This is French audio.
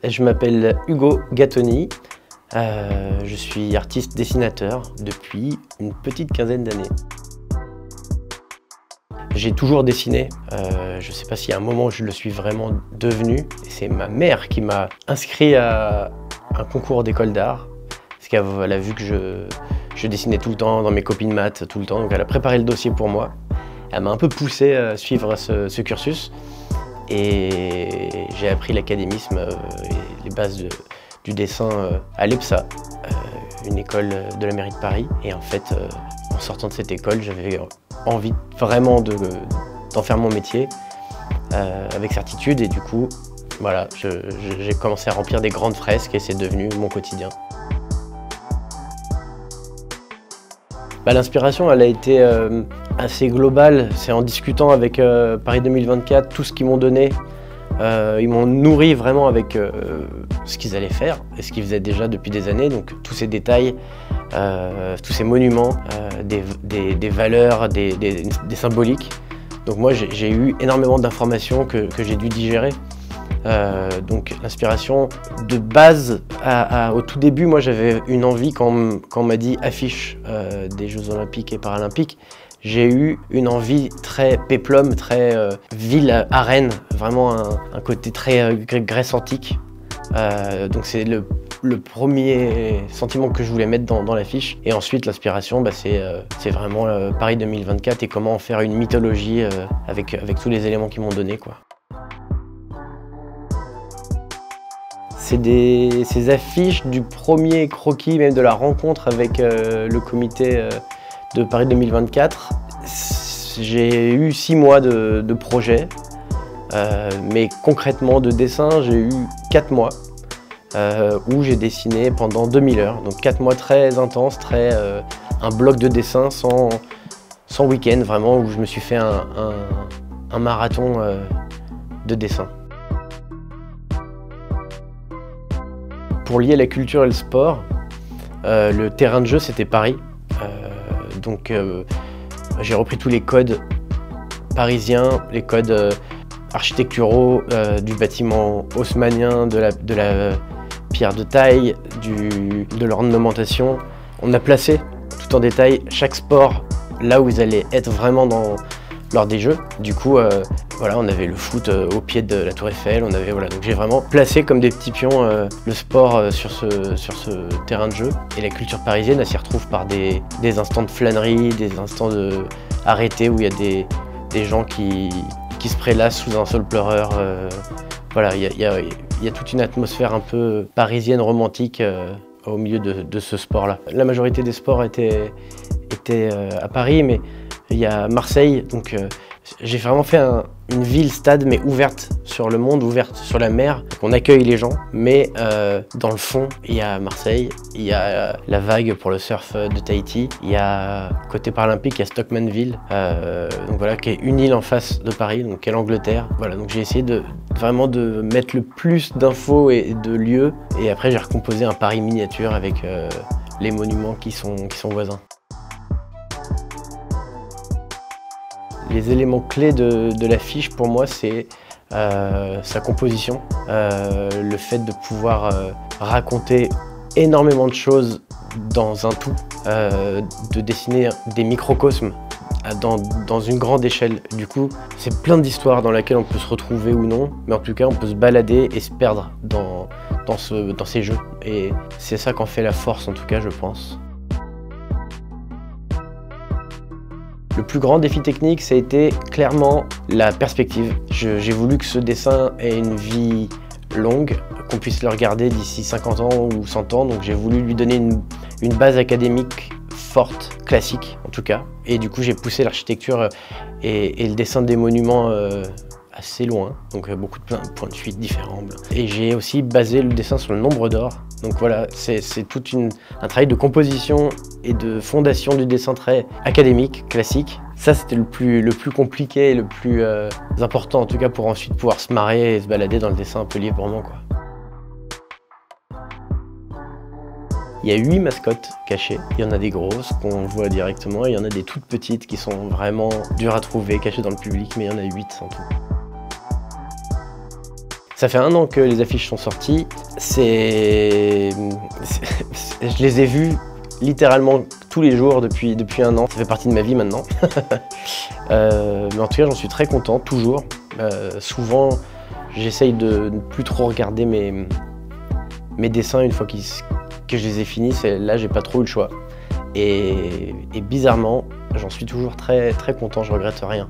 Je m'appelle Hugo Gattoni, je suis artiste dessinateur depuis une petite quinzaine d'années. J'ai toujours dessiné, je ne sais pas s'il y a un moment où je le suis vraiment devenu. C'est ma mère qui m'a inscrit à un concours d'école d'art, parce qu'elle a vu que je dessinais tout le temps dans mes copies de maths, tout le temps, donc elle a préparé le dossier pour moi. Elle m'a un peu poussé à suivre ce cursus et j'ai appris l'académisme et les bases du dessin à l'EPSA, une école de la mairie de Paris. Et en fait, en sortant de cette école, j'avais envie vraiment d'en faire mon métier avec certitude et du coup, voilà, j'ai commencé à remplir des grandes fresques et c'est devenu mon quotidien. L'inspiration, elle a été assez globale. C'est en discutant avec Paris 2024, tout ce qu'ils m'ont donné. Ils m'ont nourri vraiment avec ce qu'ils allaient faire et ce qu'ils faisaient déjà depuis des années. Donc tous ces détails, tous ces monuments, des valeurs, des symboliques. Donc moi, j'ai eu énormément d'informations que j'ai dû digérer. Donc l'inspiration de base, au tout début, moi j'avais une envie quand on m'a dit affiche des Jeux Olympiques et Paralympiques. J'ai eu une envie très péplum, très ville arène, vraiment un côté très Grèce antique. Donc c'est le premier sentiment que je voulais mettre dans l'affiche. Et ensuite l'inspiration, c'est vraiment Paris 2024 et comment en faire une mythologie avec tous les éléments qu'ils m'ont donné, quoi. C'est ces affiches du premier croquis, même de la rencontre avec le comité de Paris 2024. J'ai eu 6 mois de projet, mais concrètement de dessin, j'ai eu 4 mois où j'ai dessiné pendant 2000 heures. Donc 4 mois très intenses, un bloc de dessin sans week-end, vraiment, où je me suis fait un marathon de dessin. Pour lier la culture et le sport, le terrain de jeu c'était Paris. Donc j'ai repris tous les codes parisiens, les codes architecturaux du bâtiment haussmannien, de la pierre de taille, de l'ornementation. On a placé tout en détail chaque sport là où ils allaient être vraiment lors des jeux. Du coup, voilà, on avait le foot au pied de la Tour Eiffel, donc j'ai vraiment placé comme des petits pions le sport sur ce terrain de jeu. Et la culture parisienne, elle s'y retrouve par des instants de flânerie, des instants arrêtés où il y a des gens qui se prélassent sous un sol pleureur. Voilà, il y a toute une atmosphère un peu parisienne, romantique au milieu de ce sport-là. La majorité des sports étaient à Paris, mais il y a Marseille, donc j'ai vraiment fait une ville-stade, mais ouverte sur le monde, ouverte sur la mer. On accueille les gens, mais dans le fond, il y a Marseille, il y a la vague pour le surf de Tahiti, il y a côté paralympique, il y a Stockmanville, donc voilà, qui est une île en face de Paris, donc qui est l'Angleterre. Voilà, donc j'ai essayé vraiment de mettre le plus d'infos et de lieux, et après j'ai recomposé un Paris miniature avec les monuments qui sont voisins. Les éléments clés de l'affiche, pour moi, c'est sa composition, le fait de pouvoir raconter énormément de choses dans un tout, de dessiner des microcosmes dans une grande échelle. Du coup, c'est plein d'histoires dans lesquelles on peut se retrouver ou non, mais en tout cas, on peut se balader et se perdre dans ces jeux. Et c'est ça qu'en fait la force, en tout cas, je pense. Le plus grand défi technique, ça a été clairement la perspective. J'ai voulu que ce dessin ait une vie longue, qu'on puisse le regarder d'ici 50 ans ou 100 ans, donc j'ai voulu lui donner une base académique forte, classique en tout cas. Et du coup, j'ai poussé l'architecture et le dessin des monuments assez loin, donc beaucoup de points de fuite différents. Et j'ai aussi basé le dessin sur le nombre d'or. Donc voilà, c'est tout un travail de composition et de fondation du dessin très académique, classique. Ça, c'était le plus compliqué et le plus important, en tout cas pour ensuite pouvoir se marrer et se balader dans le dessin un peu librement, quoi. Il y a 8 mascottes cachées. Il y en a des grosses qu'on voit directement et il y en a des toutes petites qui sont vraiment dures à trouver, cachées dans le public, mais il y en a 8 en tout. Ça fait 1 an que les affiches sont sorties. Je les ai vues littéralement tous les jours depuis 1 an. Ça fait partie de ma vie maintenant. Mais en tout cas, j'en suis très content, toujours. Souvent, j'essaye de ne plus trop regarder mes dessins une fois que je les ai finis. Là, j'ai pas trop eu le choix. Et bizarrement, j'en suis toujours très content, je regrette rien.